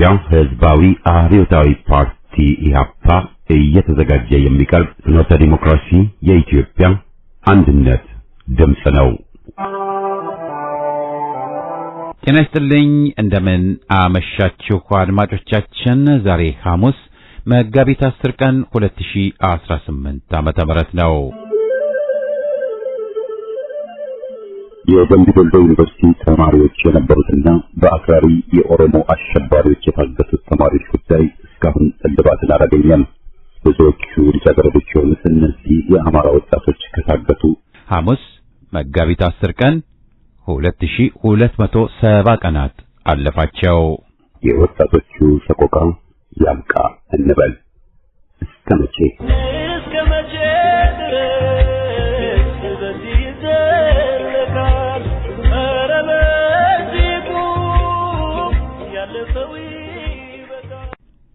የኢትዮጵያ ሕዝባዊ አብዮታዊ ፓርቲ ኢህአፓ እየተዘጋጀ የሚቀርብ ፍኖተ ዲሞክራሲ የኢትዮጵያ አንድነት ድምፅ ነው። ጤና ይስጥልኝ። እንደምን አመሻችሁ አድማጮቻችን። ዛሬ ሐሙስ መጋቢት 10 ቀን 2018 ዓመተ ምህረት ነው። የደምቢ ዶሎ ዩኒቨርሲቲ ተማሪዎች የነበሩትና በአክራሪ የኦሮሞ አሸባሪዎች የታገቱት ተማሪዎች ጉዳይ እስካሁን እልባትን አላገኘም። ብዙዎቹ ልጃገረዶች የሆኑት እነዚህ የአማራ ወጣቶች ከታገቱ ሐሙስ መጋቢት 10 ቀን 2270 ቀናት አለፋቸው። የወጣቶቹ ሰቆቃ ያብቃ እንበል። እስከ መቼ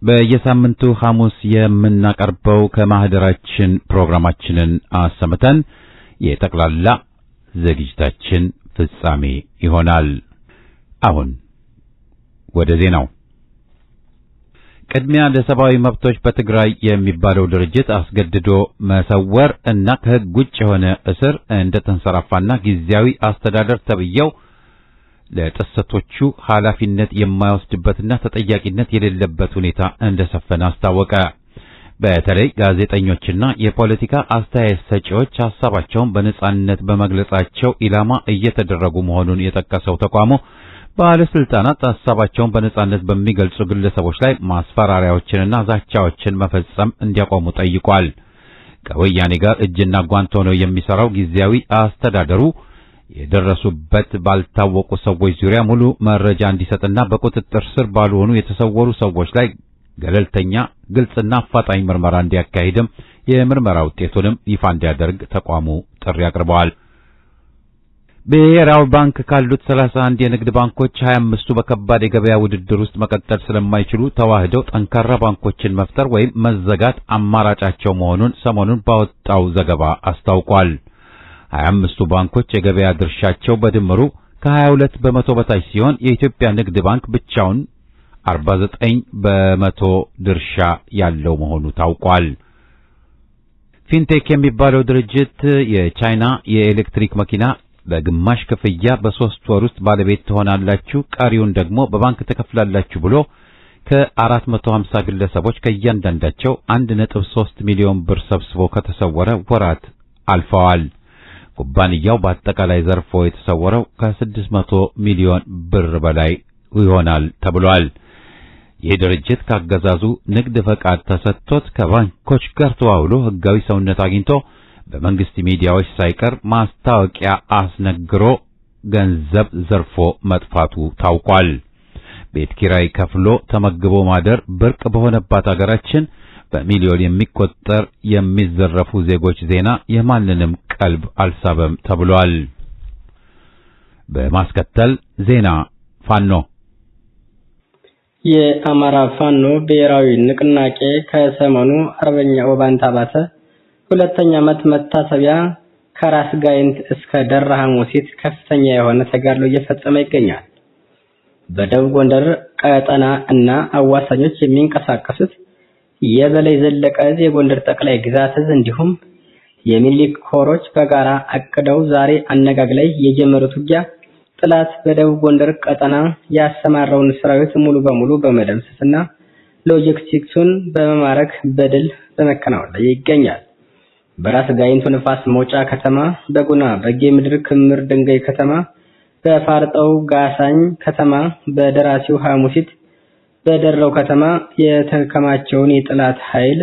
በየሳምንቱ ሐሙስ የምናቀርበው ከማህደራችን ፕሮግራማችንን አሰምተን የጠቅላላ ዝግጅታችን ፍጻሜ ይሆናል። አሁን ወደ ዜናው። ቅድሚያ ለሰብአዊ መብቶች በትግራይ የሚባለው ድርጅት አስገድዶ መሰወር እና ከሕግ ውጭ የሆነ እስር እንደተንሰራፋና ጊዜያዊ አስተዳደር ተብየው ለጥሰቶቹ ኃላፊነት የማይወስድበትና ተጠያቂነት የሌለበት ሁኔታ እንደሰፈነ አስታወቀ። በተለይ ጋዜጠኞችና የፖለቲካ አስተያየት ሰጪዎች ሐሳባቸውን በነጻነት በመግለጻቸው ኢላማ እየተደረጉ መሆኑን የጠቀሰው ተቋሙ ባለስልጣናት ሐሳባቸውን በነጻነት በሚገልጹ ግለሰቦች ላይ ማስፈራሪያዎችንና ዛቻዎችን መፈጸም እንዲያቆሙ ጠይቋል። ከወያኔ ጋር እጅና ጓንት ሆነው የሚሰራው ጊዜያዊ አስተዳደሩ የደረሱበት ባልታወቁ ሰዎች ዙሪያ ሙሉ መረጃ እንዲሰጥና በቁጥጥር ስር ባልሆኑ የተሰወሩ ሰዎች ላይ ገለልተኛ፣ ግልጽና አፋጣኝ ምርመራ እንዲያካሂድም የምርመራ ውጤቱንም ይፋ እንዲያደርግ ተቋሙ ጥሪ አቅርበዋል። ብሔራዊ ባንክ ካሉት 31 የንግድ ባንኮች 25ቱ በከባድ የገበያ ውድድር ውስጥ መቀጠል ስለማይችሉ ተዋህደው ጠንካራ ባንኮችን መፍጠር ወይም መዘጋት አማራጫቸው መሆኑን ሰሞኑን ባወጣው ዘገባ አስታውቋል። 25ቱ ባንኮች የገበያ ድርሻቸው በድምሩ ከ22 በመቶ በታች ሲሆን የኢትዮጵያ ንግድ ባንክ ብቻውን 49 በመቶ ድርሻ ያለው መሆኑ ታውቋል። ፊንቴክ የሚባለው ድርጅት የቻይና የኤሌክትሪክ መኪና በግማሽ ክፍያ በ3 ወር ውስጥ ባለቤት ትሆናላችሁ፣ ቀሪውን ደግሞ በባንክ ተከፍላላችሁ ብሎ ከ450 ግለሰቦች ከእያንዳንዳቸው 1.3 ሚሊዮን ብር ሰብስቦ ከተሰወረ ወራት አልፈዋል። ኩባንያው በአጠቃላይ ዘርፎ የተሰወረው ከ600 ሚሊዮን ብር በላይ ይሆናል ተብሏል። ይህ ድርጅት ካገዛዙ ንግድ ፈቃድ ተሰጥቶት ከባንኮች ጋር ተዋውሎ ሕጋዊ ሰውነት አግኝቶ በመንግስት ሚዲያዎች ሳይቀር ማስታወቂያ አስነግሮ ገንዘብ ዘርፎ መጥፋቱ ታውቋል። ቤት ኪራይ ከፍሎ ተመግቦ ማደር ብርቅ በሆነባት አገራችን በሚሊዮን የሚቆጠር የሚዘረፉ ዜጎች ዜና የማንንም ቀልብ አልሳበም ተብሏል። በማስከተል ዜና ፋኖ። የአማራ ፋኖ ብሔራዊ ንቅናቄ ከሰሞኑ አርበኛ ኦባንታ ባተ ሁለተኛ ዓመት መታሰቢያ ከራስ ጋይንት እስከ ደራ ሐሙሲት ከፍተኛ የሆነ ተጋድሎ እየፈጸመ ይገኛል። በደቡብ ጎንደር ቀጠና እና አዋሳኞች የሚንቀሳቀሱት የበላይ ዘለቀ የጎንደር ጠቅላይ ግዛት እንዲሁም የሚሊክ ኮሮች በጋራ አቅደው ዛሬ አነጋግ ላይ የጀመሩት ውጊያ ጥላት በደቡብ ጎንደር ቀጠና ያሰማራውን ሰራዊት ሙሉ በሙሉ በመደምሰስና ሎጂስቲክሱን በመማረክ በድል በመከናወን ላይ ይገኛል። በራስ ጋይንቱ ንፋስ መውጫ ከተማ፣ በጉና በጌ ምድር ክምር ድንጋይ ከተማ፣ በፋርጠው ጋሳኝ ከተማ፣ በደራሲው ሐሙሲት በደረው ከተማ የተከማቸውን የጥላት ኃይል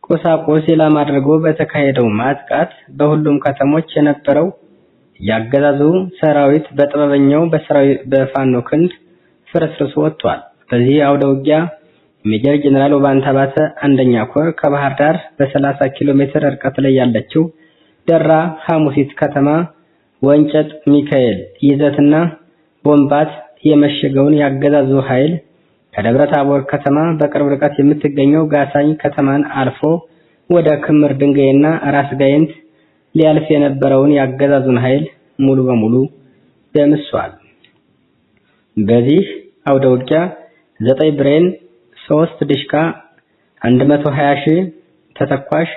ቁሳቁስ ኢላማ አድርጎ በተካሄደው ማጥቃት በሁሉም ከተሞች የነበረው ያገዛዙ ሰራዊት በጥበበኛው በፋኖ ክንድ ፍርስርስ ወጥቷል። በዚህ አውደ ውጊያ ሜጀር ጀነራል ኦባንታ ባተ አንደኛ ኮር ከባህር ዳር በ30 ኪሎ ሜትር ርቀት ላይ ያለችው ደራ ሐሙሲት ከተማ ወንጨት ሚካኤል ይዘትና ቦምባት የመሸገውን ያገዛዙ ኃይል ከደብረ ታቦር ከተማ በቅርብ ርቀት የምትገኘው ጋሳኝ ከተማን አልፎ ወደ ክምር ድንጋይና ራስ ጋይንት ሊያልፍ የነበረውን ያገዛዙን ኃይል ሙሉ በሙሉ ደምሷል። በዚህ አውደ ውጊያ 9 ብሬን፣ 3 ዲሽቃ፣ 120,000 ተተኳሽ፣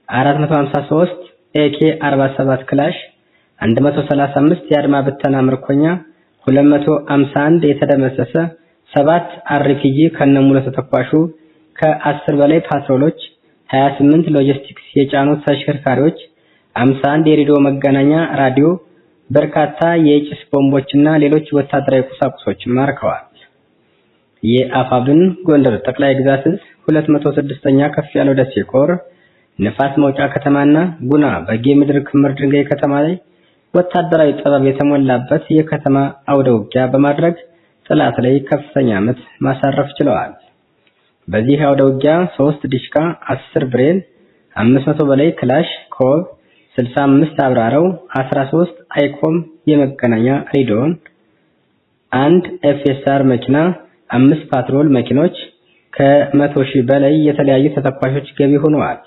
453 AK 47 ክላሽ፣ 135 የአድማ ብተና ምርኮኛ፣ 251 የተደመሰሰ፣ 7 RPG ከነሙሉ ተተኳሹ፣ ከ10 በላይ ፓትሮሎች፣ 28 ሎጂስቲክስ የጫኑ ተሽከርካሪዎች፣ 51 የሬዲዮ መገናኛ ራዲዮ፣ በርካታ የጭስ ቦምቦችና ሌሎች ወታደራዊ ቁሳቁሶች ማርከዋል። የአፋብን ጎንደር ጠቅላይ ግዛት 206ኛ ከፍ ያለው ደሴ ኮር ንፋስ መውጫ ከተማና ጉና በጌ ምድር ክምር ድንጋይ ከተማ ላይ ወታደራዊ ጥበብ የተሞላበት የከተማ አውደ ውጊያ በማድረግ ጠላት ላይ ከፍተኛ ምት ማሳረፍ ችለዋል። በዚህ አውደ ውጊያ 3 ዲሽቃ፣ 10 ብሬን፣ 500 በላይ ክላሽ ኮብ፣ 65 አብራረው፣ 13 አይኮም የመገናኛ ሬዲዮን፣ 1 FSR መኪና፣ 5 ፓትሮል መኪኖች፣ ከ100,000 በላይ የተለያዩ ተተኳሾች ገቢ ሆነዋል።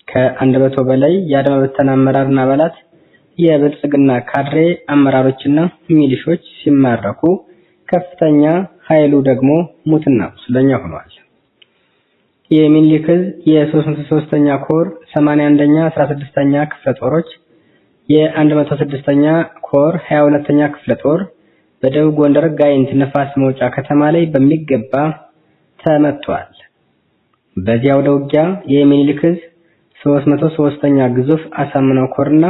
ከ100 በላይ የአድማ ብተና አመራርና አባላት የብልጽግና ካድሬ አመራሮችና ሚሊሾች ሲማረኩ ከፍተኛ ኃይሉ ደግሞ ሙትና ቁስለኛ ሆኗል። የሚኒሊክ ዕዝ የ303ኛ ኮር 81ኛ 16ኛ ክፍለ ጦሮች የ106ኛ ኮር 22ኛ ክፍለ ጦር በደቡብ ጎንደር ጋይንት ንፋስ መውጫ ከተማ ላይ በሚገባ ተመቷል። በዚያው አውደ ውጊያ የሚኒሊክ ዕዝ 303ኛ ግዙፍ አሳምነው ኮርና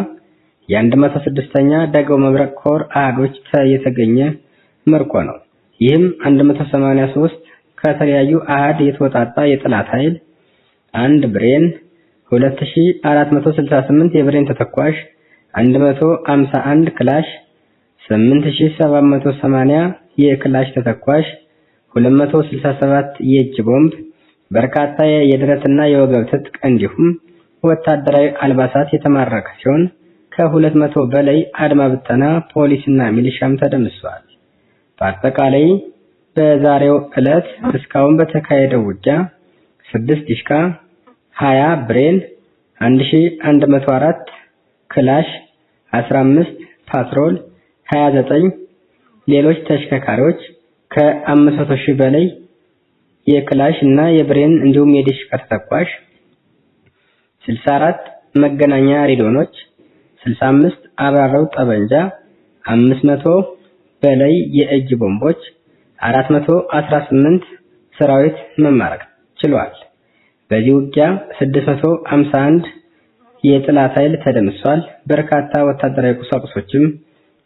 የ106ኛ ደገው መብረቅ ኮር አሃዶች የተገኘ ምርኮ ነው። ይህም 183 ከተለያዩ አሃድ የተወጣጣ የጠላት ኃይል፣ 1 ብሬን፣ 2468 የብሬን ተተኳሽ፣ 151 ክላሽ፣ 8780 የክላሽ ተተኳሽ፣ 267 የእጅ ቦምብ፣ በርካታ የደረትና የወገብ ትጥቅ እንዲሁም ወታደራዊ አልባሳት የተማረከ ሲሆን ከ200 በላይ አድማ ብተና ፖሊስና ሚሊሻም ተደምስሷል። በአጠቃላይ በዛሬው ዕለት እስካሁን በተካሄደው ውጊያ 6 ዲሽቃ፣ 20 ብሬን፣ 1104 ክላሽ፣ 15 ፓትሮል፣ 29 ሌሎች ተሽከርካሪዎች፣ ከ500,000 በላይ የክላሽ እና የብሬን እንዲሁም የዲሽቃ ተተኳሽ፣ 64 መገናኛ ሬዲዮኖች፣ 65 አብራራው ጠበንጃ፣ 500 በላይ የእጅ ቦምቦች፣ 418 ሰራዊት መማረክ ችሏል። በዚህ ውጊያ 651 የጠላት ኃይል ተደምሷል። በርካታ ወታደራዊ ቁሳቁሶችም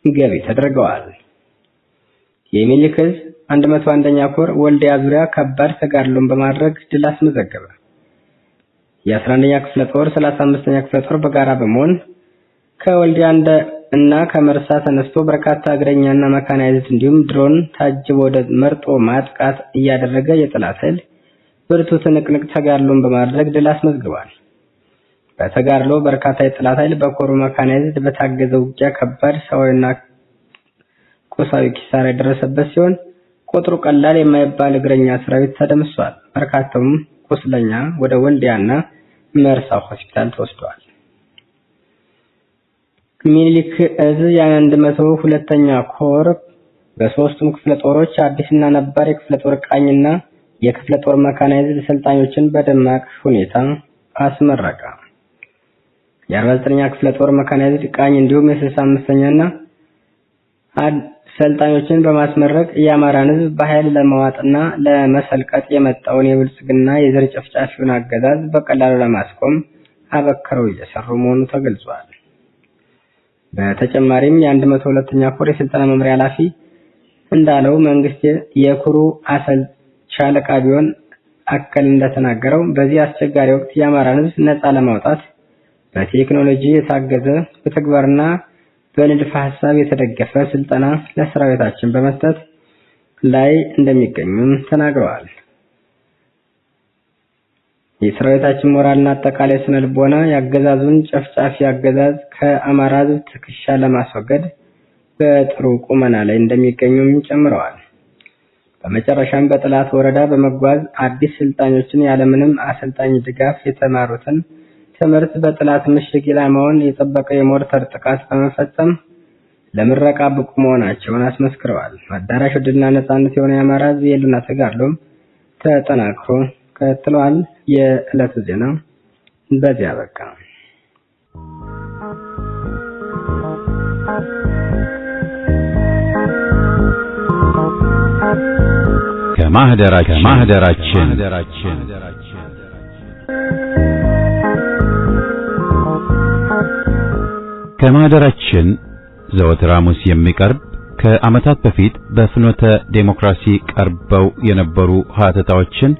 ገቢ ተደርገዋል። የሚኒሊክ ዕዝ 101ኛ ኮር ወልዲያ ዙሪያ ከባድ ተጋድሎን በማድረግ ድል አስመዘገበ። የ11ኛ ክፍለ ጦር 35ኛ ክፍለ ጦር በጋራ በመሆን ከወልዲያ እና ከመርሳ ተነስቶ በርካታ እግረኛና መካናይዝድ እንዲሁም ድሮን ታጅቦ ወደ መርጦ ማጥቃት እያደረገ የጠላት ኃይል ብርቱ ትንቅንቅ ተጋድሎን በማድረግ ድል አስመዝግቧል። በተጋድሎ በርካታ የጠላት ኃይል በኮሩ መካናይዝድ በታገዘ ውጊያ ከባድ ሰዋዊና ቁሳዊ ኪሳራ የደረሰበት ሲሆን ቁጥሩ ቀላል የማይባል እግረኛ ሰራዊት ተደምሷል። በርካታውም ቁስለኛ ወደ ወልዲያና መርሳ ሆስፒታል ተወስደዋል። ሚኒሊክ ዕዝ የ102ኛ ኮር በሶስቱም ክፍለ ጦሮች አዲስና ነባር የክፍለ ጦር ቃኝና የክፍለ ጦር መካናይዝድ ሰልጣኞችን በደማቅ ሁኔታ አስመረቀ። የ49ኛ ክፍለ ጦር መካናይዝድ ቃኝ እንዲሁም የ65ኛና ሰልጣኞችን በማስመረቅ የአማራን ሕዝብ በኃይል ለመዋጥና ለመሰልቀጥ የመጣውን የብልጽግና የዘር ጨፍጫፊውን አገዛዝ በቀላሉ ለማስቆም አበክረው እየሰሩ መሆኑ ተገልጿል። በተጨማሪም የ102ኛ ኮር የስልጠና መምሪያ ኃላፊ እንዳለው መንግስት የኩሩ ሻለቃ ቢሆን አከል እንደተናገረው በዚህ አስቸጋሪ ወቅት የአማራን ሕዝብ ነፃ ለማውጣት በቴክኖሎጂ የታገዘ በተግባርና በንድፈ ሐሳብ የተደገፈ ስልጠና ለሰራዊታችን በመስጠት ላይ እንደሚገኙም ተናግረዋል። የሰራዊታችን ሞራልና አጠቃላይ ስነ ልቦና ያገዛዙን ጨፍጫፊ አገዛዝ ከአማራ ሕዝብ ትከሻ ለማስወገድ በጥሩ ቁመና ላይ እንደሚገኙም ጨምረዋል። በመጨረሻም በጠላት ወረዳ በመጓዝ አዲስ ስልጣኞችን ያለምንም አሰልጣኝ ድጋፍ የተማሩትን ትምህርት በጠላት ምሽግ ኢላማውን የጠበቀ የሞርተር ጥቃት በመፈጸም ለምረቃ ብቁ መሆናቸውን አስመስክረዋል። አዳራሹ ድልና ነጻነት የሆነ የአማራ ሕዝብ የህልውና ተጋድሎም ተጠናክሮ ቀጥሏል። የዕለቱ ዜና በዚያ በቃ። ከማህደራችን ከማህደራችን ዘወትር ሐሙስ የሚቀርብ ከዓመታት በፊት በፍኖተ ዴሞክራሲ ቀርበው የነበሩ ሀተታዎችን፣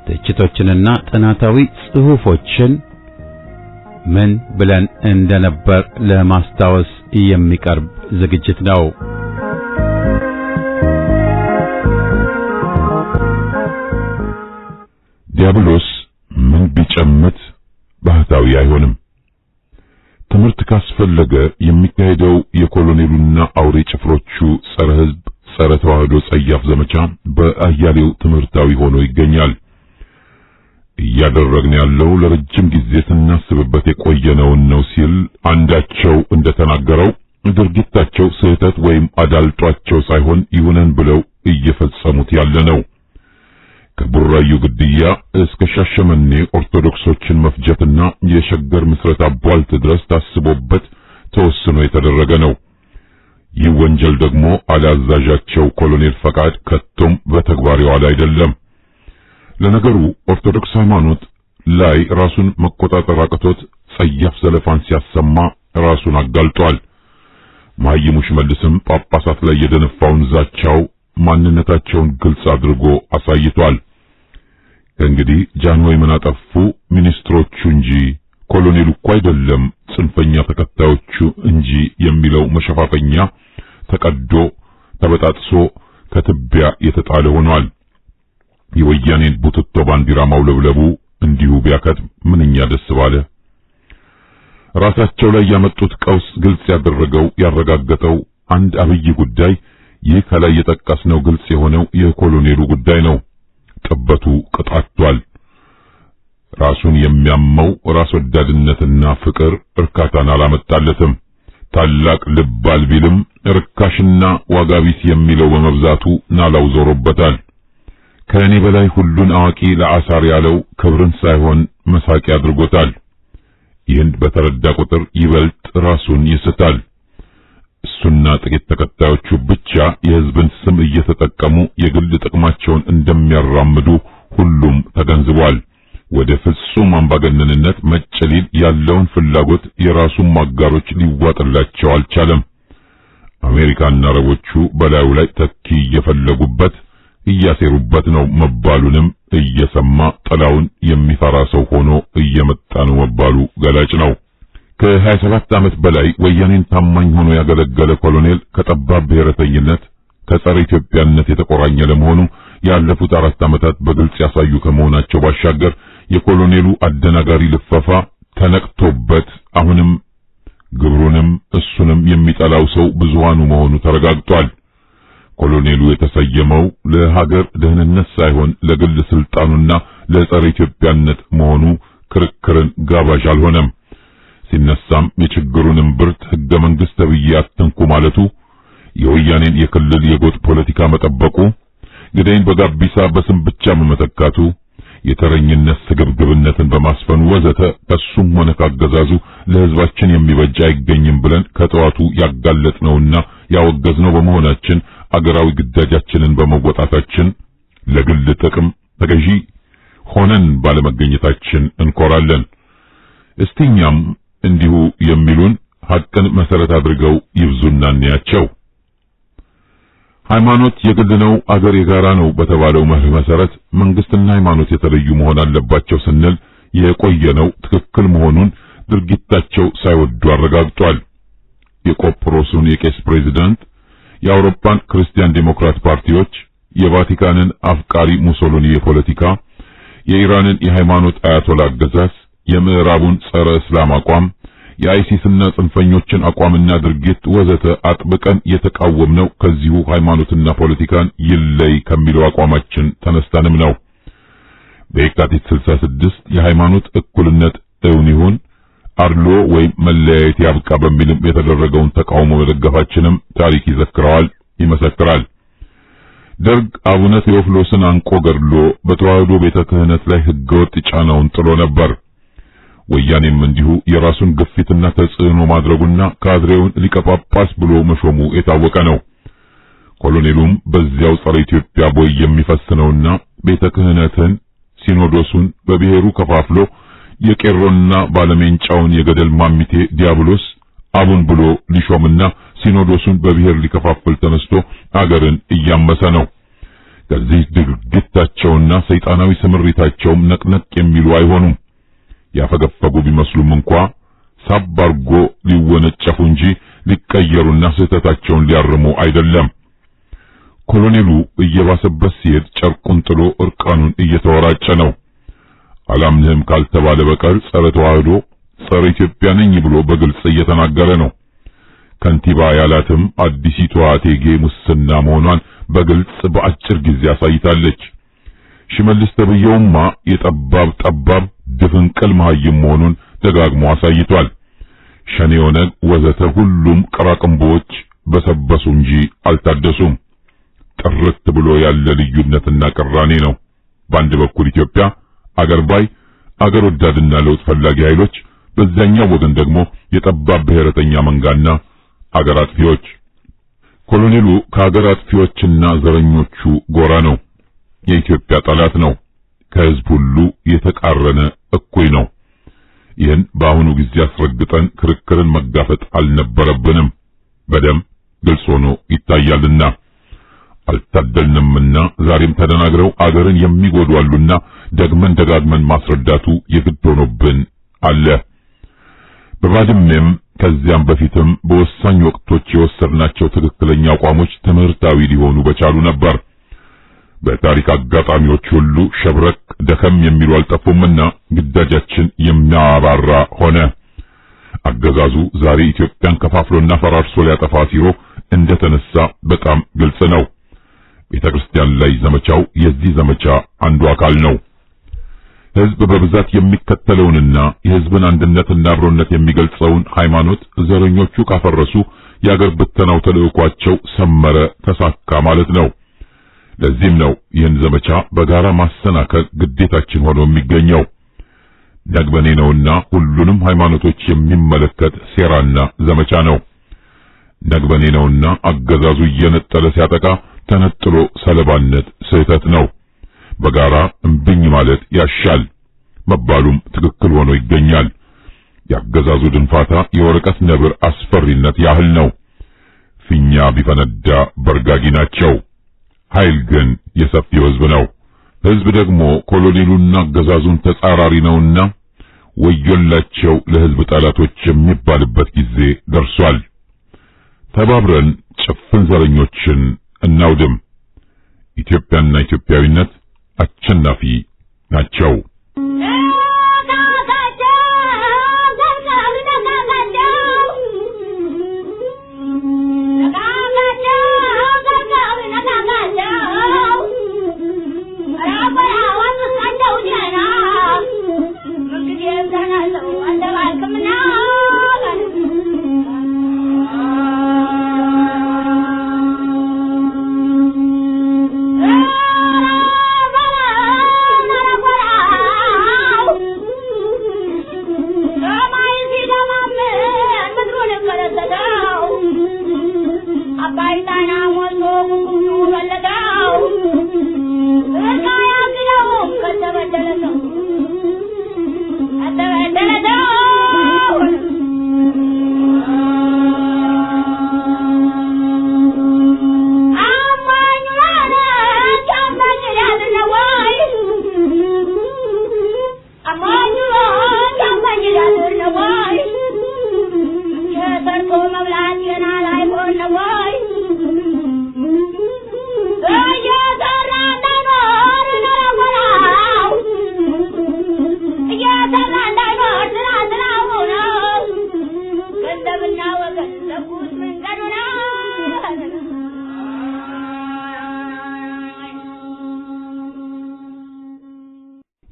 ትችቶችንና ጥናታዊ ጽሑፎችን ምን ብለን እንደነበር ለማስታወስ የሚቀርብ ዝግጅት ነው። ዲያብሎስ ምን ቢጨምት ባህታዊ አይሆንም። ትምህርት ካስፈለገ የሚካሄደው የኮሎኔሉና አውሬ ጭፍሮቹ ጸረ ሕዝብ፣ ጸረ ተዋህዶ ጸያፍ ዘመቻ በአያሌው ትምህርታዊ ሆኖ ይገኛል። እያደረግን ያለው ለረጅም ጊዜ ስናስብበት የቆየነውን ነው ሲል አንዳቸው እንደተናገረው ድርጊታቸው ስህተት ወይም አዳልጧቸው ሳይሆን ይሁነን ብለው እየፈጸሙት ያለ ነው። ከቡራዩ ግድያ እስከ ሻሸመኔ ኦርቶዶክሶችን መፍጀትና የሸገር ምስረታ ቧልት ድረስ ታስቦበት ተወስኖ የተደረገ ነው። ይህ ወንጀል ደግሞ አላዛዣቸው ኮሎኔል ፈቃድ ከቶም በተግባር የዋለ አይደለም። ለነገሩ ኦርቶዶክስ ሃይማኖት ላይ ራሱን መቆጣጠር አቅቶት ጸያፍ ዘለፋን ሲያሰማ ራሱን አጋልጧል። መሐይሙ ሽመልስም ጳጳሳት ላይ የደነፋውን ዛቻው ማንነታቸውን ግልጽ አድርጎ አሳይቷል። እንግዲህ ጃንሆይ ምን አጠፉ? ሚኒስትሮቹ እንጂ ኮሎኔሉ እኮ አይደለም ጽንፈኛ ተከታዮቹ እንጂ የሚለው መሸፋፈኛ ተቀዶ ተበጣጥሶ ከትቢያ የተጣለ ሆኗል። የወያኔን ቡትቶ ባንዲራ ማውለብለቡ እንዲሁ ቢያከት ምንኛ ደስ ባለ። ራሳቸው ላይ ያመጡት ቀውስ ግልጽ ያደረገው ያረጋገጠው አንድ አብይ ጉዳይ ይህ ከላይ የጠቀስነው ግልጽ የሆነው የኮሎኔሉ ጉዳይ ነው። ጥበቱ ቅጣቷል። ራሱን የሚያመው ራስ ወዳድነትና ፍቅር እርካታን አላመጣለትም። ታላቅ ልባል ቢልም ርካሽና ዋጋቢስ የሚለው በመብዛቱ ናላው ዞሮበታል። ከእኔ በላይ ሁሉን አዋቂ ለአሳር ያለው ክብርን ሳይሆን መሳቂያ አድርጎታል። ይህን በተረዳ ቁጥር ይበልጥ ራሱን ይስታል። እሱና ጥቂት ተከታዮቹ ብቻ የሕዝብን ስም እየተጠቀሙ የግል ጥቅማቸውን እንደሚያራምዱ ሁሉም ተገንዝቧል። ወደ ፍጹም አምባገነንነት መጨሊል ያለውን ፍላጎት የራሱን ማጋሮች ሊዋጥላቸው አልቻለም። አሜሪካና አረቦቹ በላዩ ላይ ተኪ እየፈለጉበት እያሴሩበት ነው መባሉንም እየሰማ ጥላውን የሚፈራ ሰው ሆኖ እየመጣ ነው መባሉ ገላጭ ነው። ከ27 ዓመት በላይ ወያኔን ታማኝ ሆኖ ያገለገለ ኮሎኔል ከጠባብ ብሔረተኝነት ከጸረ ኢትዮጵያነት የተቆራኘ ለመሆኑ ያለፉት 4 ዓመታት በግልጽ ያሳዩ ከመሆናቸው ባሻገር የኮሎኔሉ አደናጋሪ ልፈፋ ተነቅቶበት አሁንም ግብሩንም እሱንም የሚጠላው ሰው ብዙሃኑ መሆኑ ተረጋግጧል። ኮሎኔሉ የተሰየመው ለሀገር ደህንነት ሳይሆን ለግል ስልጣኑና ለጸረ ኢትዮጵያነት መሆኑ ክርክርን ጋባዥ አልሆነም። ሲነሳም የችግሩን እምብርት ሕገ መንግሥት ተብዬ አትንኩ ማለቱ፣ የወያኔን የክልል የጎጥ ፖለቲካ መጠበቁ፣ ግዳይን በጋቢሳ በስም ብቻ መመተካቱ፣ የተረኝነት ስግብግብነትን በማስፈኑ ወዘተ ከሱም ሆነ ካገዛዙ ለሕዝባችን የሚበጅ አይገኝም ብለን ከጠዋቱ ያጋለጥነውና ያወገዝነው በመሆናችን አገራዊ ግዳጃችንን በመወጣታችን ለግል ጥቅም ተገዢ ሆነን ባለመገኘታችን እንኮራለን። እስቲኛም እንዲሁ የሚሉን ሐቅን መሰረት አድርገው ይብዙና እንያቸው። ሃይማኖት የግል ነው፣ አገር የጋራ ነው በተባለው መርህ መሰረት መንግስትና ሃይማኖት የተለዩ መሆን አለባቸው ስንል የቆየነው ትክክል መሆኑን ድርጊታቸው ሳይወዱ አረጋግጧል። የቆጵሮሱን የቄስ ፕሬዝዳንት፣ የአውሮፓን ክርስቲያን ዴሞክራት ፓርቲዎች፣ የቫቲካንን አፍቃሪ ሙሶሎኒ የፖለቲካ፣ የኢራንን የሃይማኖት አያቶላ አገዛዝ፣ የምዕራቡን ጸረ እስላም አቋም፣ የአይሲስና ጽንፈኞችን አቋምና ድርጊት ወዘተ አጥብቀን የተቃወምነው ከዚሁ ሃይማኖትና ፖለቲካን ይለይ ከሚለው አቋማችን ተነስተንም ነው። በየካቲት 66 የሃይማኖት እኩልነት እውን ይሁን፣ አድሎ ወይም መለያየት ያብቃ በሚልም የተደረገውን ተቃውሞ መደገፋችንም ታሪክ ይዘክረዋል፣ ይመሰክራል። ደርግ አቡነ ቴዎፍሎስን አንቆ ገድሎ በተዋህዶ ቤተ ክህነት ላይ ህገወጥ ጫናውን ጥሎ ነበር። ወያኔም እንዲሁ የራሱን ግፊትና ተጽዕኖ ማድረጉና ካድሬውን ሊቀ ጳጳስ ብሎ መሾሙ የታወቀ ነው። ኮሎኔሉም በዚያው ጸረ ኢትዮጵያ ቦይ የሚፈስነውና ቤተ ክህነትን ሲኖዶሱን በብሔሩ ከፋፍሎ የቄሮና ባለሜንጫውን የገደል ማሚቴ ዲያብሎስ አቡን ብሎ ሊሾምና ሲኖዶሱን በብሔር ሊከፋፍል ተነስቶ አገርን እያመሰ ነው። ከዚህ ድርጊታቸውና ሰይጣናዊ ስምሪታቸውም ነቅነቅ የሚሉ አይሆኑም። ያፈገፈጉ ቢመስሉም እንኳ ሳብ አርጎ ሊወነጨፉ እንጂ ሊቀየሩና ስህተታቸውን ሊያርሙ አይደለም። ኮሎኔሉ እየባሰበት ሲሄድ ጨርቁን ጥሎ እርቃኑን እየተወራጨ ነው። አላምንህም ካልተባለ በቀር ጸረ ተዋህዶ ጸረ ኢትዮጵያ ነኝ ብሎ በግልጽ እየተናገረ ነው። ከንቲባ ያላትም አዲሲቷ እቴጌ ሙስና መሆኗን በግልጽ በአጭር ጊዜ አሳይታለች። ሽመልስ ተብየውማ የጠባብ ድፍንቅል መሃይም መሆኑን ደጋግሞ አሳይቷል። ሸኔ ኦነግ ወዘተ ሁሉም ቀራቅንቦች በሰበሱ እንጂ አልታደሱም። ጥርት ብሎ ያለ ልዩነትና ቅራኔ ነው። በአንድ በኩል ኢትዮጵያ አገር ባይ አገር ወዳድና ለውጥ ፈላጊ ኃይሎች፣ በዛኛው ወገን ደግሞ የጠባብ ብሔረተኛ መንጋና አገር አጥፊዎች። ኮሎኔሉ ከአገር አጥፊዎችና ዘረኞቹ ጎራ ነው። የኢትዮጵያ ጠላት ነው። ከህዝብ ሁሉ የተቃረነ እኩይ ነው። ይህን በአሁኑ ጊዜ አስረግጠን ክርክርን መጋፈጥ አልነበረብንም። በደም ግልጽ ሆኖ ይታያልና አልታደልንምና ዛሬም ተደናግረው አገርን የሚጎዱ አሉና ደግመን ደጋግመን ማስረዳቱ የግድ ሆኖብን አለ። በባድሜም ከዚያም በፊትም በወሳኝ ወቅቶች የወሰድናቸው ትክክለኛ አቋሞች ትምህርታዊ ሊሆኑ በቻሉ ነበር። በታሪክ አጋጣሚዎች ሁሉ ሸብረክ ደከም የሚሉ አልጠፉምና ግዳጃችን የሚያባራ ሆነ። አገዛዙ ዛሬ ኢትዮጵያን ከፋፍሎና ፈራርሶ ሊያጠፋ ሲሮ እንደተነሳ በጣም ግልጽ ነው። ቤተክርስቲያን ላይ ዘመቻው የዚህ ዘመቻ አንዱ አካል ነው። ህዝብ በብዛት የሚከተለውንና የህዝብን አንድነትና አብሮነት የሚገልጸውን ሃይማኖት ዘረኞቹ ካፈረሱ የአገር ብተናው ተልዕኳቸው ሰመረ፣ ተሳካ ማለት ነው። ለዚህም ነው ይህን ዘመቻ በጋራ ማሰናከል ግዴታችን ሆኖ የሚገኘው። ነግበኔ ነውና ሁሉንም ሃይማኖቶች የሚመለከት ሴራና ዘመቻ ነው። ነግበኔ ነውና አገዛዙ እየነጠለ ሲያጠቃ ተነጥሎ ሰለባነት ስህተት ነው። በጋራ እምብኝ ማለት ያሻል መባሉም ትክክል ሆኖ ይገኛል። ያገዛዙ ድንፋታ የወረቀት ነብር አስፈሪነት ያህል ነው። ፊኛ ቢፈነዳ በርጋጊ ናቸው። ኃይል ግን የሰፊው ህዝብ ነው። ህዝብ ደግሞ ኮሎኔሉና አገዛዙን ተጻራሪ ነውና ወዮላቸው ለህዝብ ጠላቶች የሚባልበት ጊዜ ደርሷል። ተባብረን ጭፍን ዘረኞችን እናውድም። ኢትዮጵያና ኢትዮጵያዊነት አሸናፊ ናቸው።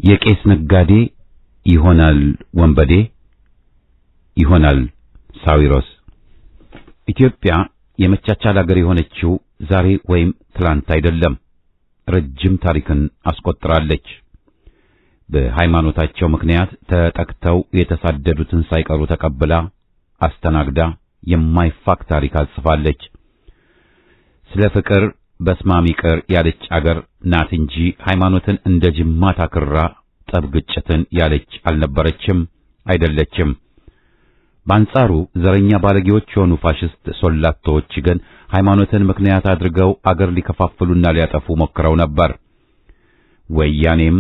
የቄስ ነጋዴ ይሆናል ወንበዴ ይሆናል ሳዊሮስ። ኢትዮጵያ የመቻቻል ሀገር የሆነችው ዛሬ ወይም ትላንት አይደለም። ረጅም ታሪክን አስቆጥራለች። በሃይማኖታቸው ምክንያት ተጠቅተው የተሳደዱትን ሳይቀሩ ተቀብላ አስተናግዳ የማይፋቅ ታሪክ አጽፋለች። ስለ ፍቅር በስማም ይቅር ያለች አገር ናት እንጂ ሃይማኖትን እንደ ጅማት አክራ ጠብ ግጭትን ያለች አልነበረችም፣ አይደለችም። በአንጻሩ ዘረኛ ባለጌዎች የሆኑ ፋሽስት ሶላቶዎች ግን ሃይማኖትን ምክንያት አድርገው አገር ሊከፋፍሉና ሊያጠፉ ሞክረው ነበር። ወያኔም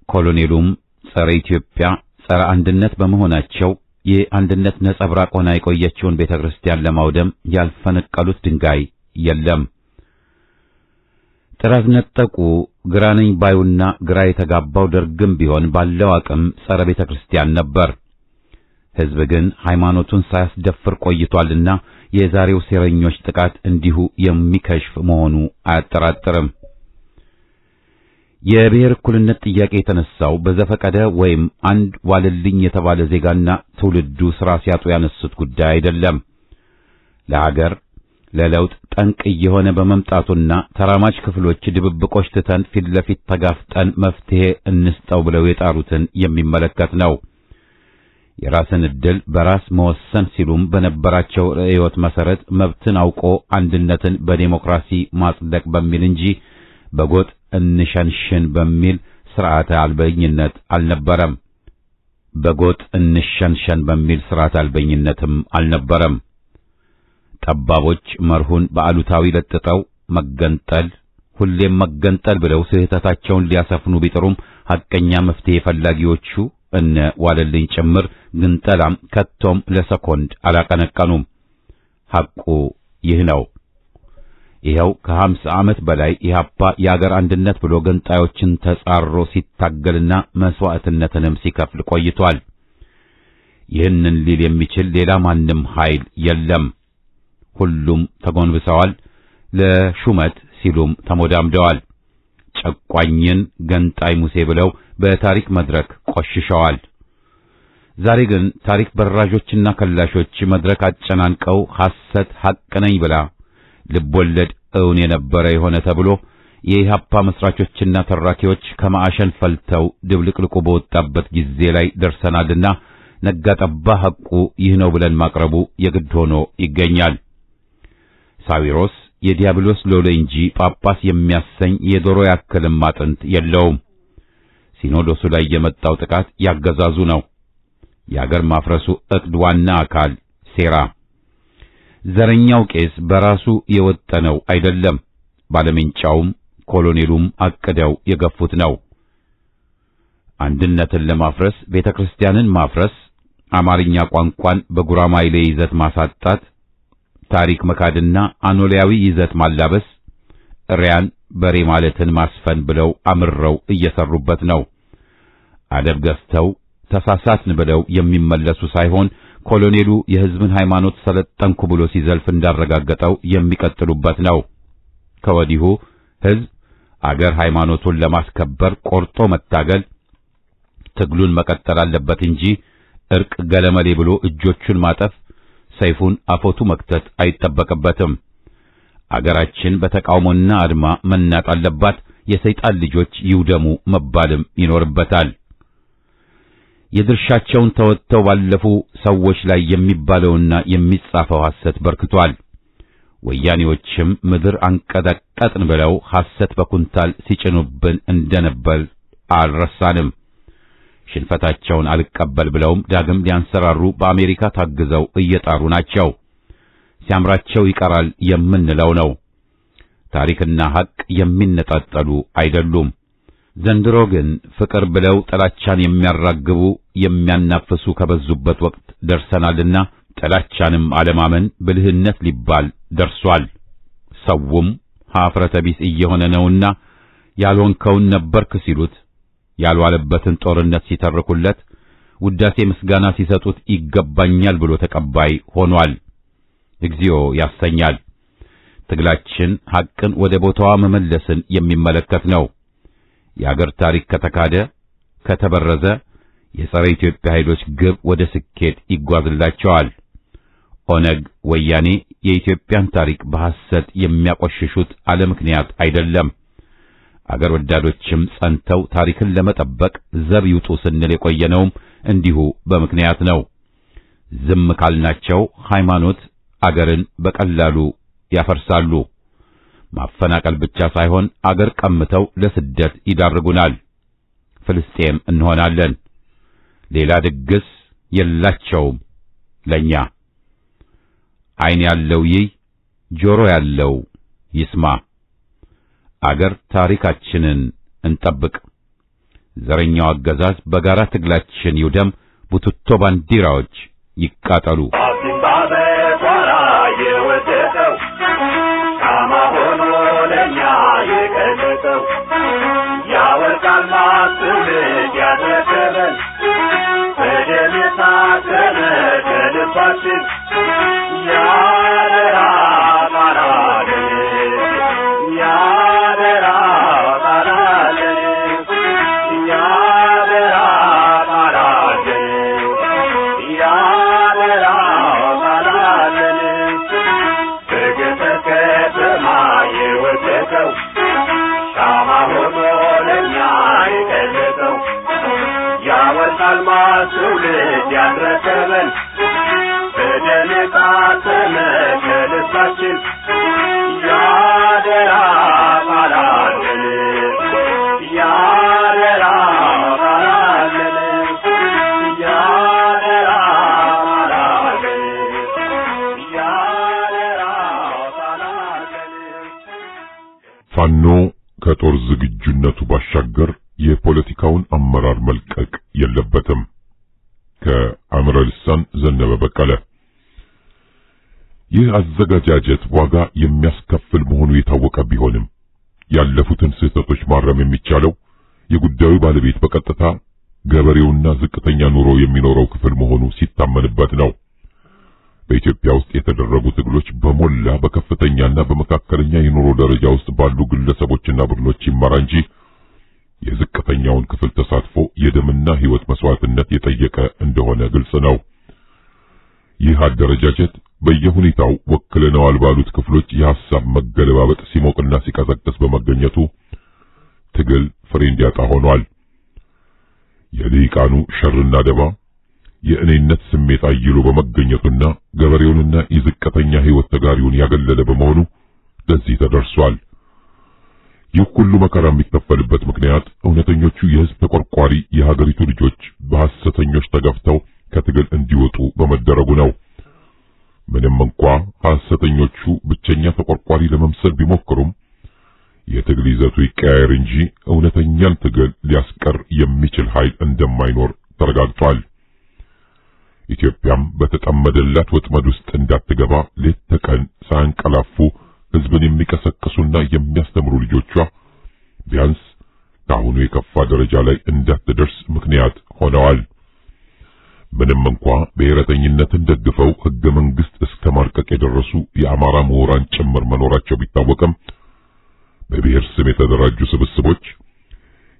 ኮሎኔሉም ጸረ ኢትዮጵያ፣ ጸረ አንድነት በመሆናቸው የአንድነት ነጸብራቅ ሆና የቆየችውን ቤተክርስቲያን ለማውደም ያልፈነቀሉት ድንጋይ የለም። ጥራዝ ነጠቁ ግራ ነኝ ባዩና ግራ የተጋባው ደርግም ቢሆን ባለው አቅም ጸረ ቤተክርስቲያን ነበር። ሕዝብ ግን ሃይማኖቱን ሳያስደፍር ቆይቷልና የዛሬው ሴረኞች ጥቃት እንዲሁ የሚከሽፍ መሆኑ አያጠራጥርም። የብሔር እኩልነት ጥያቄ የተነሳው በዘፈቀደ ወይም አንድ ዋልልኝ የተባለ ዜጋና ትውልዱ ሥራ ሲያጡ ያነሱት ጉዳይ አይደለም። ለሀገር ለለውጥ ጠንቅ እየሆነ በመምጣቱና ተራማጅ ክፍሎች ድብብቆች ትተን ፊት ለፊት ተጋፍጠን መፍትሄ እንስጠው ብለው የጣሩትን የሚመለከት ነው። የራስን ዕድል በራስ መወሰን ሲሉም በነበራቸው ርዕዮት መሰረት መብትን አውቆ አንድነትን በዴሞክራሲ ማጽደቅ በሚል እንጂ በጎጥ እንሸንሽን በሚል ስርዓተ አልበኝነት አልነበረም። በጎጥ እንሸንሸን በሚል ስርዓተ አልበኝነትም አልነበረም። ጠባቦች መርሁን በአሉታዊ ለጥጠው መገንጠል፣ ሁሌም መገንጠል ብለው ስህተታቸውን ሊያሰፍኑ ቢጥሩም ሐቀኛ መፍትሄ ፈላጊዎቹ እነ ዋለልኝ ጭምር ግንጠላም ከቶም ለሰኮንድ አላቀነቀኑም። ሐቁ ይህ ነው። ይኸው ከ50 ዓመት በላይ ኢህአፓ የአገር አንድነት ብሎ ገንጣዮችን ተጻሮ ሲታገልና መስዋዕትነትንም ሲከፍል ቆይቷል። ይህንን ሊል የሚችል ሌላ ማንም ኃይል የለም። ሁሉም ተጎንብሰዋል፣ ለሹመት ሲሉም ተሞዳምደዋል። ጨቋኝን ገንጣይ ሙሴ ብለው በታሪክ መድረክ ቆሽሸዋል። ዛሬ ግን ታሪክ በራዦችና ከላሾች መድረክ አጨናንቀው ሐሰት ሐቅ ነኝ ብላ ልቦለድ እውን የነበረ የሆነ ተብሎ የኢህአፓ መስራቾችና ተራኪዎች ከማዕሸን ፈልተው ድብልቅልቁ በወጣበት ጊዜ ላይ ደርሰናልና ነጋጠባ ሐቁ ይህ ነው ብለን ማቅረቡ የግድ ሆኖ ይገኛል። ሳዊሮስ የዲያብሎስ ሎሌ እንጂ ጳጳስ የሚያሰኝ የዶሮ ያክልም አጥንት የለውም። ሲኖዶሱ ላይ የመጣው ጥቃት ያገዛዙ ነው። የአገር ማፍረሱ ዕቅድ ዋና አካል ሴራ። ዘረኛው ቄስ በራሱ የወጠነው አይደለም። ባለምንጫውም ኮሎኔሉም አቅደው የገፉት ነው። አንድነትን ለማፍረስ ቤተክርስቲያንን ማፍረስ፣ አማርኛ ቋንቋን በጉራማይሌ ይዘት ማሳጣት፣ ታሪክ መካድና አኖሊያዊ ይዘት ማላበስ፣ ሪያን በሬ ማለትን ማስፈን ብለው አምረው እየሰሩበት ነው። አደብ ገዝተው ተሳሳትን ብለው የሚመለሱ ሳይሆን ኮሎኔሉ የሕዝብን ሃይማኖት ሰለጠንኩ ብሎ ሲዘልፍ እንዳረጋገጠው የሚቀጥሉበት ነው። ከወዲሁ ሕዝብ አገር ሃይማኖቱን ለማስከበር ቆርጦ መታገል፣ ትግሉን መቀጠል አለበት እንጂ እርቅ ገለመሌ ብሎ እጆቹን ማጠፍ፣ ሰይፉን አፎቱ መክተት አይጠበቅበትም። አገራችን በተቃውሞና አድማ መናጥ አለባት። የሰይጣን ልጆች ይውደሙ መባልም ይኖርበታል። የድርሻቸውን ተወጥተው ባለፉ ሰዎች ላይ የሚባለውና የሚጻፈው ሐሰት በርክቷል። ወያኔዎችም ምድር አንቀጠቀጥን ብለው ሐሰት በኩንታል ሲጭኑብን እንደነበር አልረሳንም። ሽንፈታቸውን አልቀበል ብለውም ዳግም ሊያንሰራሩ በአሜሪካ ታግዘው እየጣሩ ናቸው። ሲያምራቸው ይቀራል የምንለው ነው። ታሪክና ሐቅ የሚነጣጠሉ አይደሉም። ዘንድሮ ግን ፍቅር ብለው ጥላቻን የሚያራግቡ የሚያናፍሱ ከበዙበት ወቅት ደርሰናልና ጥላቻንም አለማመን ብልህነት ሊባል ደርሷል። ሰውም ኀፍረተ ቢስ እየሆነ ነውና ያልሆንከውን ነበርክ ሲሉት፣ ያልዋለበትን ጦርነት ሲተርኩለት፣ ውዳሴ ምስጋና ሲሰጡት ይገባኛል ብሎ ተቀባይ ሆኗል። እግዚኦ ያሰኛል። ትግላችን ሐቅን ወደ ቦታዋ መመለስን የሚመለከት ነው። የአገር ታሪክ ከተካደ ከተበረዘ የጸረ ኢትዮጵያ ኃይሎች ግብ ወደ ስኬት ይጓዝላቸዋል። ኦነግ፣ ወያኔ የኢትዮጵያን ታሪክ በሐሰት የሚያቆሽሹት አለ ምክንያት አይደለም። አገር ወዳዶችም ጸንተው ታሪክን ለመጠበቅ ዘብ ይውጡ ስንል የቆየነውም እንዲሁ በምክንያት ነው። ዝም ካልናቸው ሃይማኖት አገርን በቀላሉ ያፈርሳሉ። ማፈናቀል ብቻ ሳይሆን አገር ቀምተው ለስደት ይዳርጉናል። ፍልስጤም እንሆናለን። ሌላ ድግስ የላቸውም ለኛ። ዓይን ያለው ይይ፣ ጆሮ ያለው ይስማ። አገር ታሪካችንን እንጠብቅ። ዘረኛው አገዛዝ በጋራ ትግላችን ይውደም። ቡትቶ ባንዲራዎች ይቃጠሉ። ፋኖ ከጦር ዝግጁነቱ ባሻገር የፖለቲካውን አመራር መልቀቅ የለበትም። ከአምረ ልሳን ዘነበ በቀለ። ይህ አዘጋጃጀት ዋጋ የሚያስከፍል መሆኑ የታወቀ ቢሆንም ያለፉትን ስህተቶች ማረም የሚቻለው የጉዳዩ ባለቤት በቀጥታ ገበሬውና ዝቅተኛ ኑሮ የሚኖረው ክፍል መሆኑ ሲታመንበት ነው። በኢትዮጵያ ውስጥ የተደረጉ ትግሎች በሞላ በከፍተኛና በመካከለኛ የኑሮ ደረጃ ውስጥ ባሉ ግለሰቦችና ቡድኖች ይመራ እንጂ የዝቅተኛውን ክፍል ተሳትፎ የደምና ሕይወት መስዋዕትነት የጠየቀ እንደሆነ ግልጽ ነው። ይህ አደረጃጀት በየሁኔታው ወክለነዋል ባሉት ክፍሎች የሐሳብ መገለባበጥ ሲሞቅና ሲቀዘቅዝ በመገኘቱ ትግል ፍሬ እንዲያጣ ሆኗል። የልሂቃኑ ሸርና ደባ የእኔነት ስሜት አይሎ በመገኘቱና ገበሬውንና የዝቅተኛ ሕይወት ተጋሪውን ያገለለ በመሆኑ ለዚህ ተደርሷል። ይህ ሁሉ መከራ የሚከፈልበት ምክንያት እውነተኞቹ የሕዝብ ተቆርቋሪ የሀገሪቱ ልጆች በሐሰተኞች ተገፍተው ከትግል እንዲወጡ በመደረጉ ነው። ምንም እንኳ ሐሰተኞቹ ብቸኛ ተቆርቋሪ ለመምሰል ቢሞክሩም የትግል ይዘቱ ይቀያየር እንጂ እውነተኛን ትግል ሊያስቀር የሚችል ኃይል እንደማይኖር ተረጋግጧል። ኢትዮጵያም በተጠመደላት ወጥመድ ውስጥ እንዳትገባ ሌት ተቀን ሳያንቀላፉ ሕዝብን የሚቀሰቅሱና የሚያስተምሩ ልጆቿ ቢያንስ ከአሁኑ የከፋ ደረጃ ላይ እንዳትደርስ ምክንያት ሆነዋል። ምንም እንኳ ብሔረተኝነትን ደግፈው ሕገ መንግሥት እስከ ማርቀቅ የደረሱ የአማራ ምሁራን ጭምር መኖራቸው ቢታወቅም በብሔር ስም የተደራጁ ስብስቦች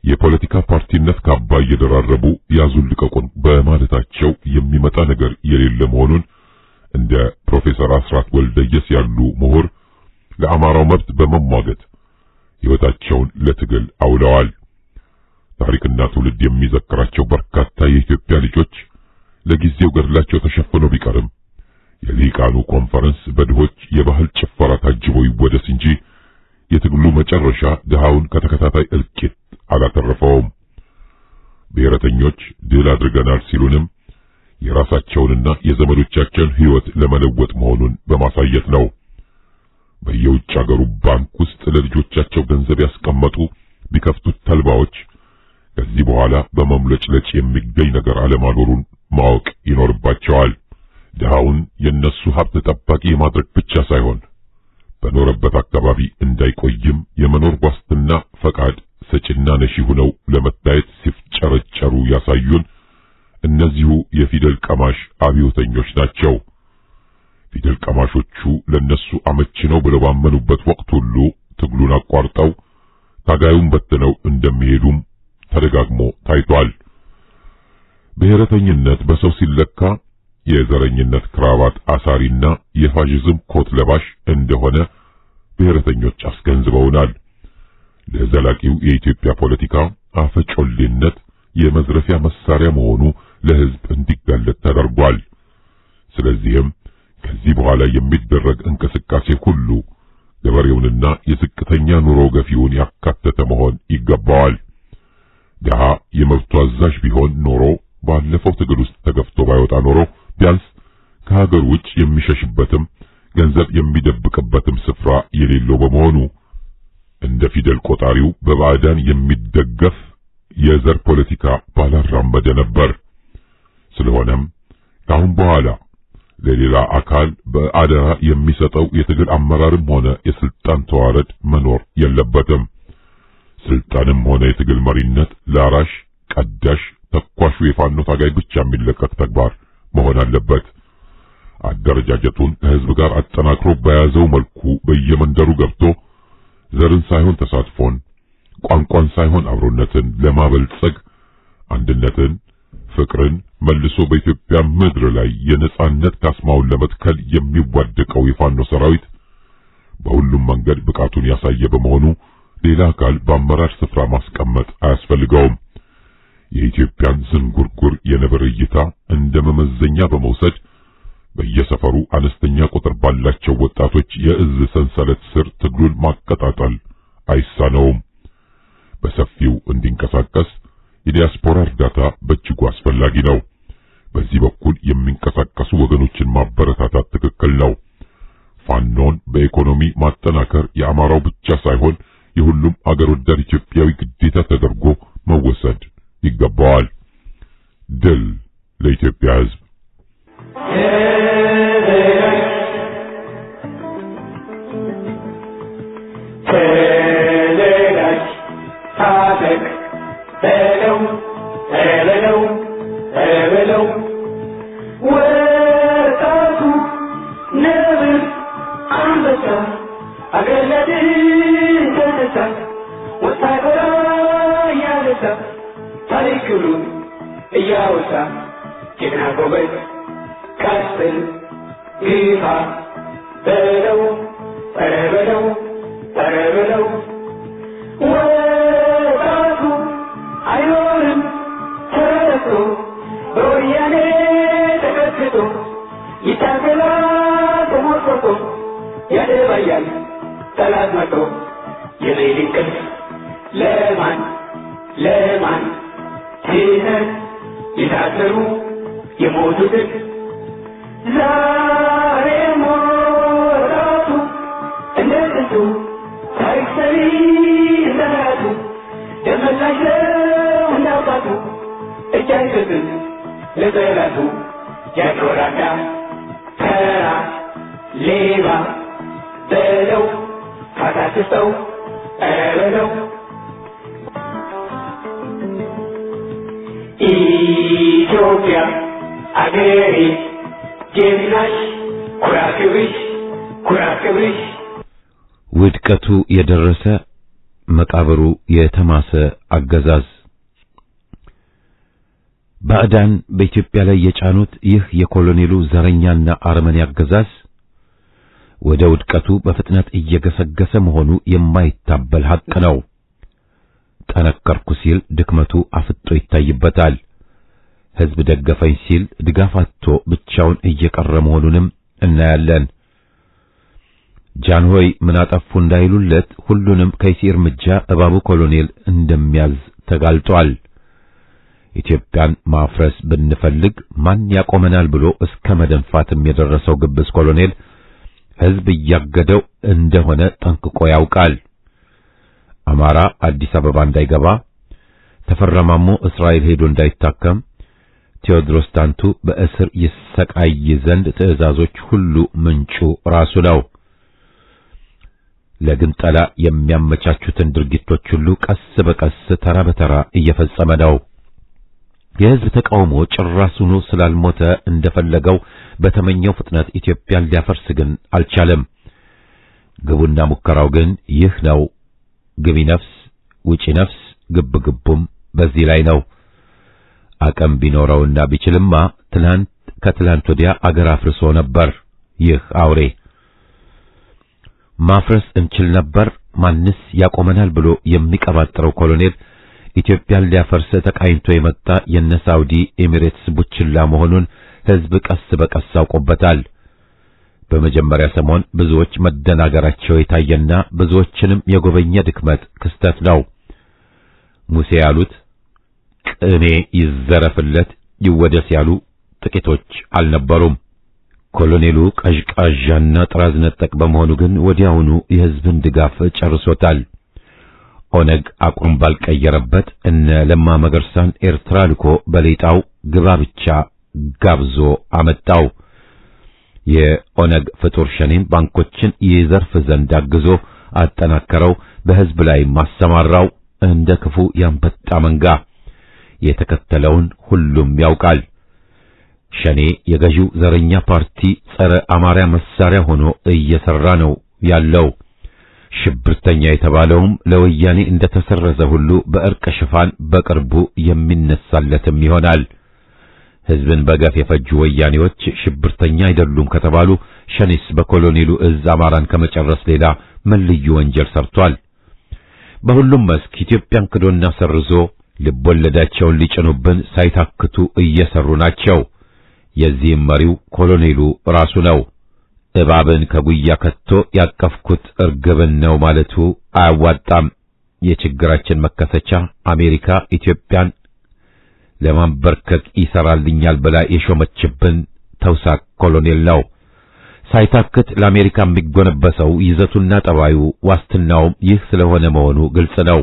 የፖለቲካ ፓርቲነት ካባ እየደራረቡ ያዙን ልቀቁን በማለታቸው የሚመጣ ነገር የሌለ መሆኑን እንደ ፕሮፌሰር አስራት ወልደየስ ያሉ ምሁር ለአማራው መብት በመሟገት ሕይወታቸውን ለትግል አውለዋል። ታሪክና ትውልድ የሚዘክራቸው በርካታ የኢትዮጵያ ልጆች ለጊዜው ገድላቸው ተሸፍኖ ቢቀርም የልሂቃኑ ኮንፈረንስ በድሆች የባህል ጭፈራ ታጅቦ ይወደስ እንጂ የትግሉ መጨረሻ ድሃውን ከተከታታይ እልቂት አላተረፈውም። ብሔረተኞች ድል አድርገናል ሲሉንም የራሳቸውንና የዘመዶቻቸውን ሕይወት ለመለወጥ መሆኑን በማሳየት ነው። በየውጭ አገሩ ባንክ ውስጥ ለልጆቻቸው ገንዘብ ያስቀመጡ ቢከፍቱት ተልባዎች ከዚህ በኋላ በመምለጭለጭ የሚገኝ ነገር አለማኖሩን ማወቅ ይኖርባቸዋል። ድሃውን የነሱ ሀብት ጠባቂ የማድረግ ብቻ ሳይሆን በኖረበት አካባቢ እንዳይቆይም የመኖር ዋስትና ፈቃድ ሰጪና ነሺ ሆነው ለመታየት ሲፍጨረጨሩ ያሳዩን እነዚሁ የፊደል ቀማሽ አብዮተኞች ናቸው። ፊደል ቀማሾቹ ለነሱ አመቺ ነው ብለው ባመኑበት ወቅት ሁሉ ትግሉን አቋርጠው ታጋዩን በትነው እንደሚሄዱም ተደጋግሞ ታይቷል። ብሔረተኝነት በሰው ሲለካ የዘረኝነት ክራባት አሳሪና የፋሽዝም ኮት ለባሽ እንደሆነ ብሔረተኞች አስገንዝበውናል። ለዘላቂው የኢትዮጵያ ፖለቲካ አፈጮሌነት የመዝረፊያ መሳሪያ መሆኑ ለሕዝብ እንዲጋለጥ ተደርጓል። ስለዚህም ከዚህ በኋላ የሚደረግ እንቅስቃሴ ሁሉ ገበሬውንና የዝቅተኛ ኑሮ ገፊውን ያካተተ መሆን ይገባዋል። ድሃ የመብቱ አዛዥ ቢሆን ኖሮ ባለፈው ትግል ውስጥ ተገፍቶ ባይወጣ ኖሮ ቢያንስ ከሀገር ውጭ የሚሸሽበትም ገንዘብ የሚደብቅበትም ስፍራ የሌለው በመሆኑ እንደ ፊደል ቆጣሪው በባዕዳን የሚደገፍ የዘር ፖለቲካ ባላራመደ ነበር። ስለሆነም ካሁን በኋላ ለሌላ አካል በአደራ የሚሰጠው የትግል አመራርም ሆነ የስልጣን ተዋረድ መኖር የለበትም። ስልጣንም ሆነ የትግል መሪነት ለአራሽ ቀዳሽ ተኳሹ የፋኖ ታጋይ ብቻ የሚለቀቅ ተግባር መሆን አለበት። አደረጃጀቱን ከህዝብ ጋር አጠናክሮ በያዘው መልኩ በየመንደሩ ገብቶ ዘርን ሳይሆን ተሳትፎን፣ ቋንቋን ሳይሆን አብሮነትን ለማበልጸግ አንድነትን፣ ፍቅርን መልሶ በኢትዮጵያ ምድር ላይ የነጻነት ካስማውን ለመትከል የሚዋደቀው የፋኖ ሰራዊት በሁሉም መንገድ ብቃቱን ያሳየ በመሆኑ ሌላ አካል በአመራር ስፍራ ማስቀመጥ አያስፈልገውም። የኢትዮጵያን ዝንጉርጉር የነብር እይታ እንደ መመዘኛ በመውሰድ በየሰፈሩ አነስተኛ ቁጥር ባላቸው ወጣቶች የእዝ ሰንሰለት ስር ትግሉን ማቀጣጠል አይሳነውም። በሰፊው እንዲንቀሳቀስ የዲያስፖራ እርዳታ በእጅጉ አስፈላጊ ነው። በዚህ በኩል የሚንቀሳቀሱ ወገኖችን ማበረታታት ትክክል ነው። ፋኖን በኢኮኖሚ ማጠናከር የአማራው ብቻ ሳይሆን የሁሉም አገር ወዳድ ኢትዮጵያዊ ግዴታ ተደርጎ መወሰድ ይገባዋል። ድል ለኢትዮጵያ ሕዝብ! ኢትዮጵያ አገሬ ጀግናሽ ኩራት ክብርሽ ውድቀቱ የደረሰ መቃብሩ የተማሰ አገዛዝ ባዕዳን በኢትዮጵያ ላይ የጫኑት ይህ የኮሎኔሉ ዘረኛና አረመኔ አገዛዝ ወደ ውድቀቱ በፍጥነት እየገሰገሰ መሆኑ የማይታበል ሐቅ ነው። ጠነከርኩ ሲል ድክመቱ አፍጦ ይታይበታል። ሕዝብ ደገፈኝ ሲል ድጋፍ አጥቶ ብቻውን እየቀረ መሆኑንም እናያለን። ጃንሆይ ምን አጠፉ እንዳይሉለት ሁሉንም ከይሲ እርምጃ እባቡ ኮሎኔል እንደሚያዝ ተጋልጧል። ኢትዮጵያን ማፍረስ ብንፈልግ ማን ያቆመናል ብሎ እስከ መደንፋትም የደረሰው ግብዝ ኮሎኔል ሕዝብ እያገደው እንደሆነ ጠንቅቆ ያውቃል። አማራ አዲስ አበባ እንዳይገባ፣ ተፈረማሞ እስራኤል ሄዶ እንዳይታከም፣ ቴዎድሮስ ታንቱ በእስር ይሰቃይ ዘንድ ትዕዛዞች ሁሉ ምንጩ ራሱ ነው። ለግንጠላ የሚያመቻቹትን ድርጊቶች ሁሉ ቀስ በቀስ ተራ በተራ እየፈጸመ ነው። የሕዝብ ተቃውሞ ጭራሱኑ ስላልሞተ እንደፈለገው በተመኘው ፍጥነት ኢትዮጵያን ሊያፈርስ ግን አልቻለም። ግቡና ሙከራው ግን ይህ ነው። ግቢ ነፍስ ውጪ ነፍስ፣ ግብግቡም በዚህ ላይ ነው። አቅም ቢኖረውና ቢችልማ ትላንት ከትላንት ወዲያ አገር አፍርሶ ነበር። ይህ አውሬ ማፍረስ እንችል ነበር፣ ማንስ ያቆመናል ብሎ የሚቀባጥረው ኮሎኔል ኢትዮጵያን ሊያፈርስ ተቃይንቶ የመጣ የነ ሳውዲ ኤሚሬትስ ቡችላ መሆኑን ሕዝብ ቀስ በቀስ አውቆበታል። በመጀመሪያ ሰሞን ብዙዎች መደናገራቸው የታየና ብዙዎችንም የጎበኘ ድክመት ክስተት ነው። ሙሴ ያሉት ቅኔ ይዘረፍለት ይወደስ ያሉ ጥቂቶች አልነበሩም። ኮሎኔሉ ቀዥቃዣና ጥራዝ ነጠቅ በመሆኑ ግን ወዲያውኑ የሕዝብን ድጋፍ ጨርሶታል። ኦነግ አቋም ባልቀየረበት እነ ለማ መገርሳን ኤርትራ ልኮ በሌጣው ግባ ብቻ ጋብዞ አመጣው። የኦነግ ፍጡር ሸኔን ባንኮችን ይዘርፍ ዘንድ አግዞ አጠናከረው፣ በሕዝብ ላይ ማሰማራው እንደ ክፉ ያንበጣ መንጋ። የተከተለውን ሁሉም ያውቃል። ሸኔ የገዢው ዘረኛ ፓርቲ ጸረ አማራ መሳሪያ ሆኖ እየሰራ ነው ያለው። ሽብርተኛ የተባለውም ለወያኔ እንደተሰረዘ ሁሉ በእርቅ ሽፋን በቅርቡ የሚነሳለትም ይሆናል። ሕዝብን በገፍ የፈጁ ወያኔዎች ሽብርተኛ አይደሉም ከተባሉ ሸኔስ በኮሎኔሉ እዝ አማራን ከመጨረስ ሌላ ምን ልዩ ወንጀል ሰርቷል? በሁሉም መስክ ኢትዮጵያን ክዶና ሰርዞ ልቦለዳቸውን ሊጭኑብን ሳይታክቱ እየሰሩ ናቸው። የዚህም መሪው ኮሎኔሉ ራሱ ነው። እባብን ከጉያ ከቶ ያቀፍኩት እርግብን ነው ማለቱ አያዋጣም። የችግራችን መከሰቻ አሜሪካ ኢትዮጵያን ለማንበርከክ ይሰራልኛል ብላ የሾመችብን ተውሳክ ኮሎኔል ነው። ሳይታክት ለአሜሪካ የሚጎነበሰው ይዘቱና ጠባዩ ዋስትናውም ይህ ስለሆነ መሆኑ ግልጽ ነው።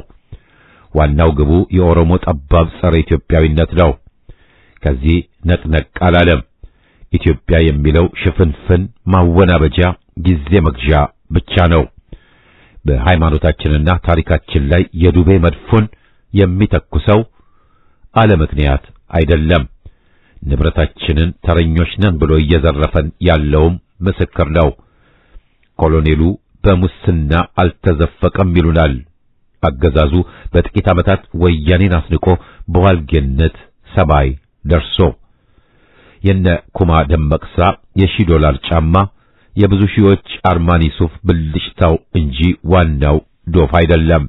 ዋናው ግቡ የኦሮሞ ጠባብ ጸረ ኢትዮጵያዊነት ነው። ከዚህ ነቅነቅ አላለም። ኢትዮጵያ የሚለው ሽፍንፍን ማወናበጃ ጊዜ መግዣ ብቻ ነው። በሃይማኖታችንና ታሪካችን ላይ የዱቤ መድፉን የሚተኩሰው አለ ምክንያት አይደለም። ንብረታችንን ተረኞች ነን ብሎ እየዘረፈን ያለውም ምስክር ነው። ኮሎኔሉ በሙስና አልተዘፈቀም ይሉናል። አገዛዙ በጥቂት ዓመታት ወያኔን አስንቆ በዋልጌነት ሰማይ ደርሶ የነ ኩማ ደመቅሳ $1000 ጫማ የብዙ ሺዎች አርማኒ ሱፍ ብልጭታው እንጂ ዋናው ዶፍ አይደለም።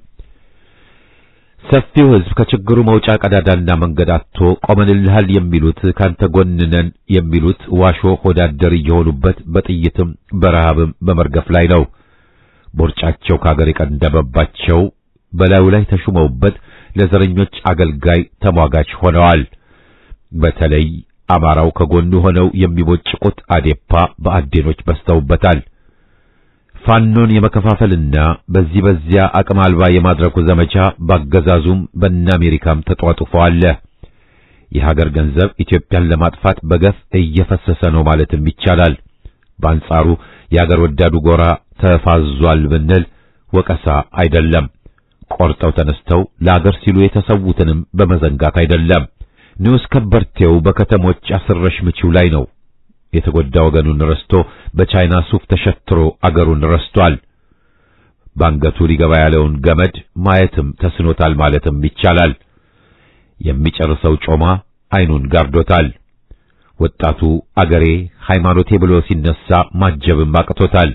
ሰፊው ሕዝብ ከችግሩ መውጫ ቀዳዳና መንገድ አጥቶ ቆመንልሃል የሚሉት ካንተ ጎንነን የሚሉት ዋሾ ሆዳደር እየሆኑበት በጥይትም በረሃብም በመርገፍ ላይ ነው። ቦርጫቸው ካገር የቀንደበባቸው በላዩ ላይ ተሹመውበት ለዘረኞች አገልጋይ ተሟጋች ሆነዋል። በተለይ አማራው ከጎኑ ሆነው የሚቦጭቁት አዴፓ በአዴኖች በስተውበታል። ፋኖን የመከፋፈልና በዚያ አቅም አልባ የማድረጉ ዘመቻ ባገዛዙም በእነ አሜሪካም ተጧጡፈዋል። የሀገር ገንዘብ ኢትዮጵያን ለማጥፋት በገፍ እየፈሰሰ ነው ማለትም ይቻላል። በአንጻሩ የሀገር ወዳዱ ጎራ ተፋዟል ብንል ወቀሳ አይደለም። ቆርጠው ተነስተው ለሀገር ሲሉ የተሰዉትንም በመዘንጋት አይደለም። ንዑስ ከበርቴው በከተሞች አስረሽ ምቺው ላይ ነው። የተጎዳ ወገኑን ረስቶ በቻይና ሱፍ ተሸትሮ አገሩን ረስቷል። ባንገቱ ሊገባ ያለውን ገመድ ማየትም ተስኖታል ማለትም ይቻላል። የሚጨርሰው ጮማ አይኑን ጋርዶታል። ወጣቱ አገሬ ሃይማኖቴ ብሎ ሲነሳ ማጀብም አቅቶታል።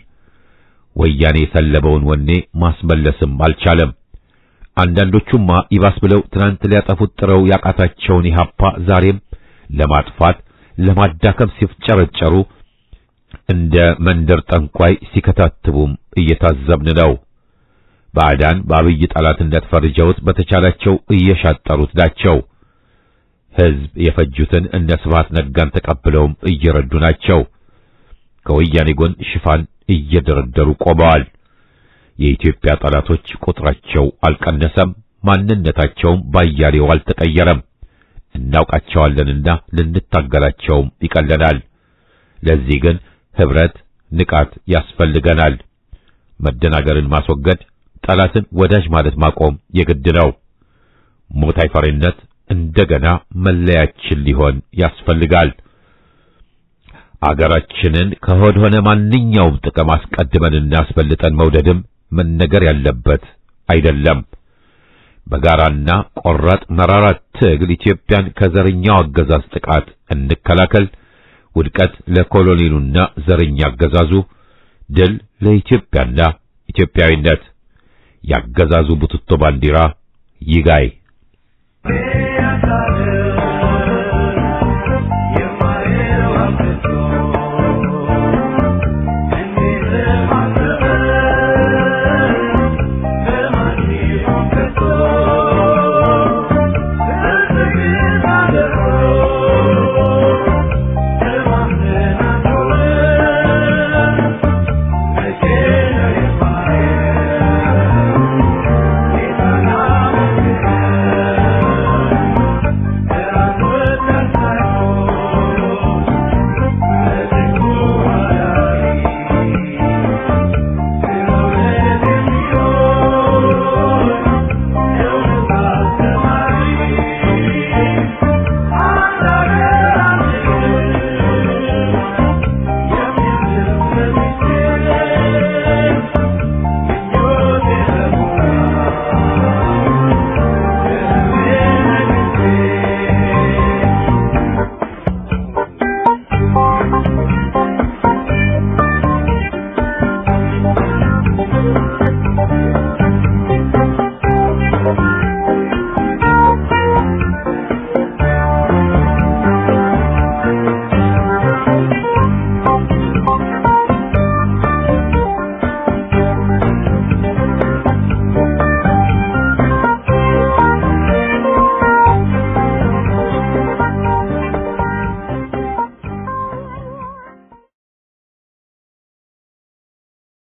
ወያኔ የሰለበውን ወኔ ማስመለስም አልቻለም። አንዳንዶቹማ ይባስ ብለው ትናንት ሊያጠፉት ጥረው ያቃታቸውን ኢህአፓ ዛሬም ለማጥፋት ለማዳከም ሲፍጨረጨሩ እንደ መንደር ጠንቋይ ሲከታትቡም እየታዘብን ነው። ባዕዳን በአብይ ጠላትነት ፈርጀውት በተቻላቸው እየሻጠሩት ናቸው። ሕዝብ የፈጁትን እነ ስብሐት ነጋን ተቀብለውም እየረዱ ናቸው። ከወያኔ ጎን ሽፋን እየደረደሩ ቆመዋል። የኢትዮጵያ ጠላቶች ቁጥራቸው አልቀነሰም፣ ማንነታቸውም ባያሌው አልተቀየረም። እናውቃቸዋለንና ልንታገላቸውም ይቀለናል። ለዚህ ግን ህብረት፣ ንቃት ያስፈልገናል። መደናገርን ማስወገድ፣ ጠላትን ወዳጅ ማለት ማቆም የግድ ነው። ሞት አይፈሪነት እንደገና መለያችን ሊሆን ያስፈልጋል። አገራችንን ከሆድ ሆነ ማንኛውም ጥቅም አስቀድመን እናስበልጠን መውደድም መነገር ያለበት አይደለም። በጋራና ቆራጥ መራራ ትግል ኢትዮጵያን ከዘረኛው አገዛዝ ጥቃት እንከላከል። ውድቀት ለኮሎኔሉና ዘረኛ አገዛዙ፣ ድል ለኢትዮጵያና ኢትዮጵያዊነት። ያገዛዙ ቡትቶ ባንዲራ ይጋይ።